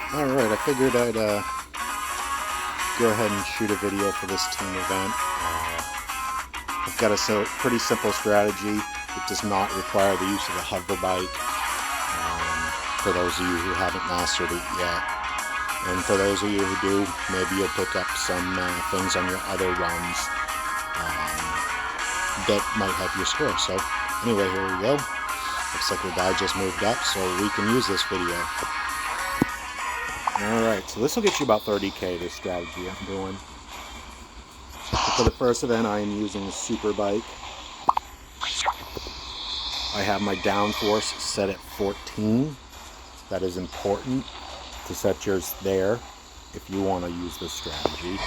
Alright, I figured I'd go ahead and shoot a video for this team event. I've got a pretty simple strategy. It does not require the use of a hover bike, for those of you who haven't mastered it yet. And for those of you who do, maybe you'll pick up some things on your other runs that might help your score. So anyway, here we go. Looks like the die just moved up, so we can use this video. Alright, so this will get you about 30k, this strategy I'm doing. So for the first event, I am using the super bike. I have my downforce set at 14. That is important to set yours there if you want to use this strategy.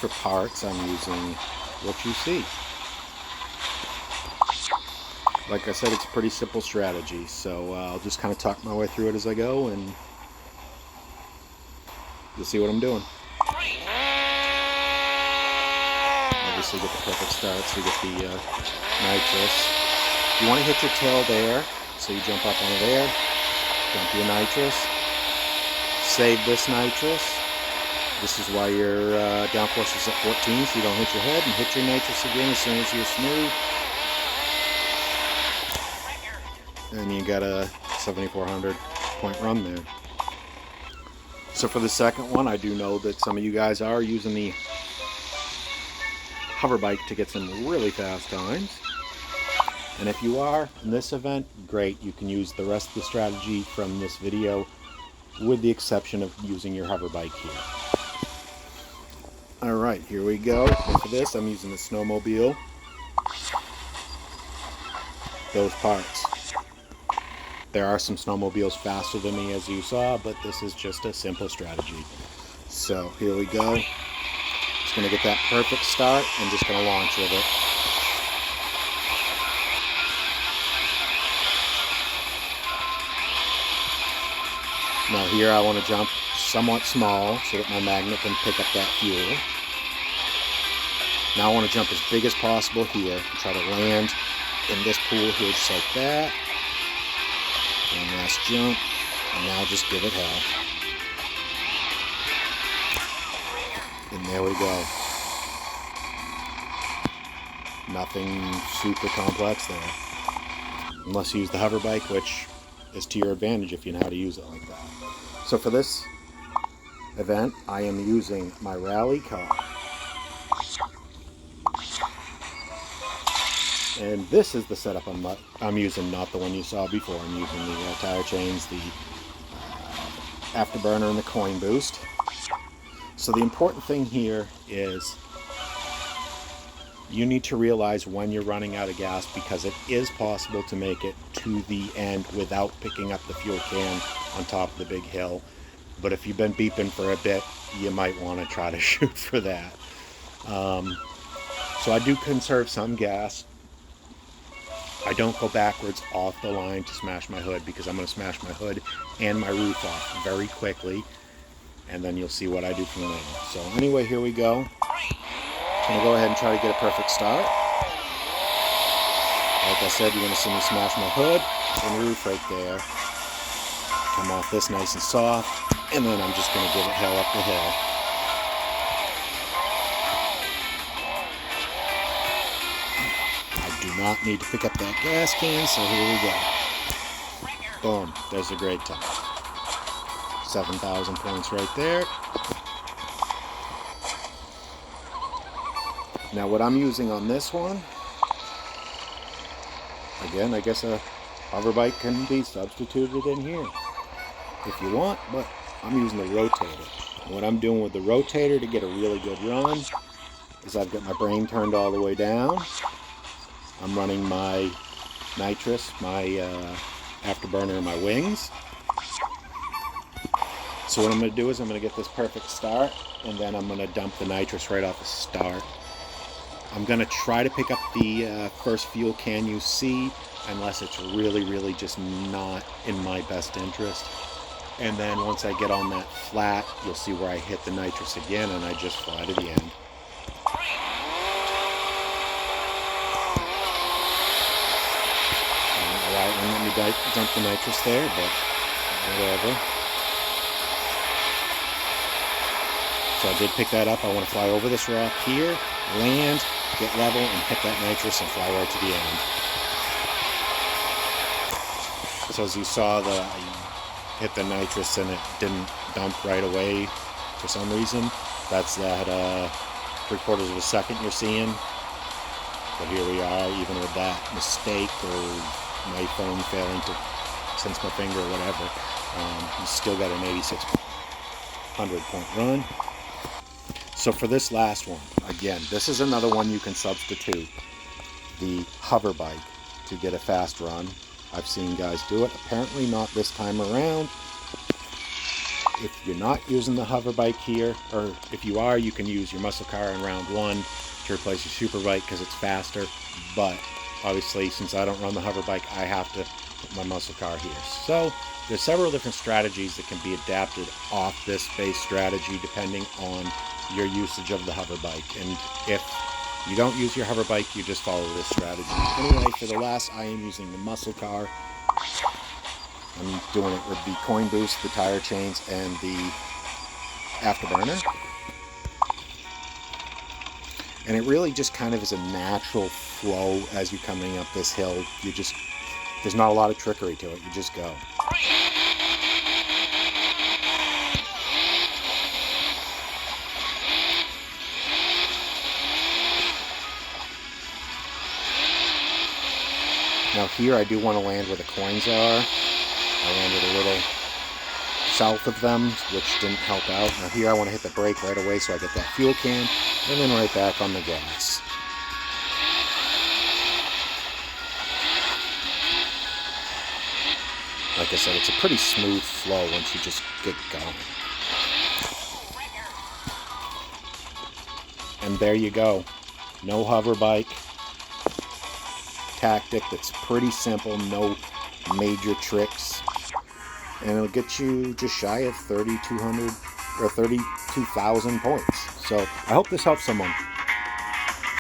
For parts, I'm using what you see. Like I said, it's a pretty simple strategy, so I'll just kind of talk my way through it as I go, and you'll see what I'm doing. Obviously get the perfect start, so you get the nitrous. You want to hit your tail there, so you jump up onto there, dump your nitrous, save this nitrous. This is why your downforce is at 14, so you don't hit your head, and hit your nitrous again as soon as you're smooth. And you got a 7,400 point run there. So for the second one, I do know that some of you guys are using the hover bike to get some really fast times. And if you are in this event, great. You can use the rest of the strategy from this video with the exception of using your hover bike here. Alright, here we go. And for this, I'm using the snowmobile. Those parts. There are some snowmobiles faster than me, as you saw, but this is just a simple strategy. So here we go. Just going to get that perfect start and just going to launch with it. Now here I want to jump somewhat small so that my magnet can pick up that fuel. Now I want to jump as big as possible here and try to land in this pool here just like that. One last jump, and now just give it hell. And there we go. Nothing super complex there. Unless you use the hover bike, which is to your advantage if you know how to use it like that. So for this event, I am using my rally car. And this is the setup I'm using, not the one you saw before. I'm using the tire chains, the afterburner, and the coin boost. So the important thing here is you need to realize when you're running out of gas, because it is possible to make it to the end without picking up the fuel can on top of the big hill. But if you've been beeping for a bit, you might want to try to shoot for that. So I do conserve some gas. I don't go backwards off the line to smash my hood, because I'm going to smash my hood and my roof off very quickly, and then you'll see what I do from there. So anyway, here we go. I'm going to go ahead and try to get a perfect start. Like I said, you're going to see me smash my hood and roof right there. Come off this nice and soft, and then I'm just going to give it hell up the hill. Do not need to pick up that gas can, so here we go. Boom, there's a great time. 7,000 points right there. Now what I'm using on this one, again, I guess a hover bike can be substituted in here if you want, but I'm using the rotator. And what I'm doing with the rotator to get a really good run is I've got my brain turned all the way down. I'm running my nitrous, my afterburner, and my wings. So what I'm going to do is I'm going to get this perfect start, and then I'm going to dump the nitrous right off the start. I'm going to try to pick up the first fuel can you see, unless it's really just not in my best interest. And then once I get on that flat, you'll see where I hit the nitrous again, and I just fly to the end. why it wouldn't let me dump the nitrous there, but whatever. So I did pick that up. I want to fly over this rock here, land, get level, and hit that nitrous and fly right to the end. So as you saw, I hit the nitrous and it didn't dump right away for some reason. That's that 3/4 of a second you're seeing. But here we are, even with that mistake or my phone failing to sense my finger or whatever, you still got an 8,600 point run. So for this last one, again, this is another one you can substitute the hover bike to get a fast run. I've seen guys do it. Apparently not this time around. If you're not using the hover bike here, or if you are, you can use your muscle car in round 1 to replace your super bike because it's faster. But obviously, since I don't run the hover bike, I have to put my muscle car here. So there's several different strategies that can be adapted off this base strategy depending on your usage of the hover bike. And if you don't use your hover bike, you just follow this strategy. Anyway, for the last, I am using the muscle car. I'm doing it with the coin boost, the tire chains, and the afterburner. And it really just kind of is a natural flow as you're coming up this hill. There's not a lot of trickery to it. You just go. Now here I do want to land where the coins are. I landed a little south of them, which didn't help out. Now here I want to hit the brake right away so I get that fuel can, and then right back on the gas. Like I said, it's a pretty smooth flow once you just get going. And there you go. No hover bike. Tactic that's pretty simple, no major tricks, and it'll get you just shy of 3,200 or 32,000 points. So I hope this helps someone.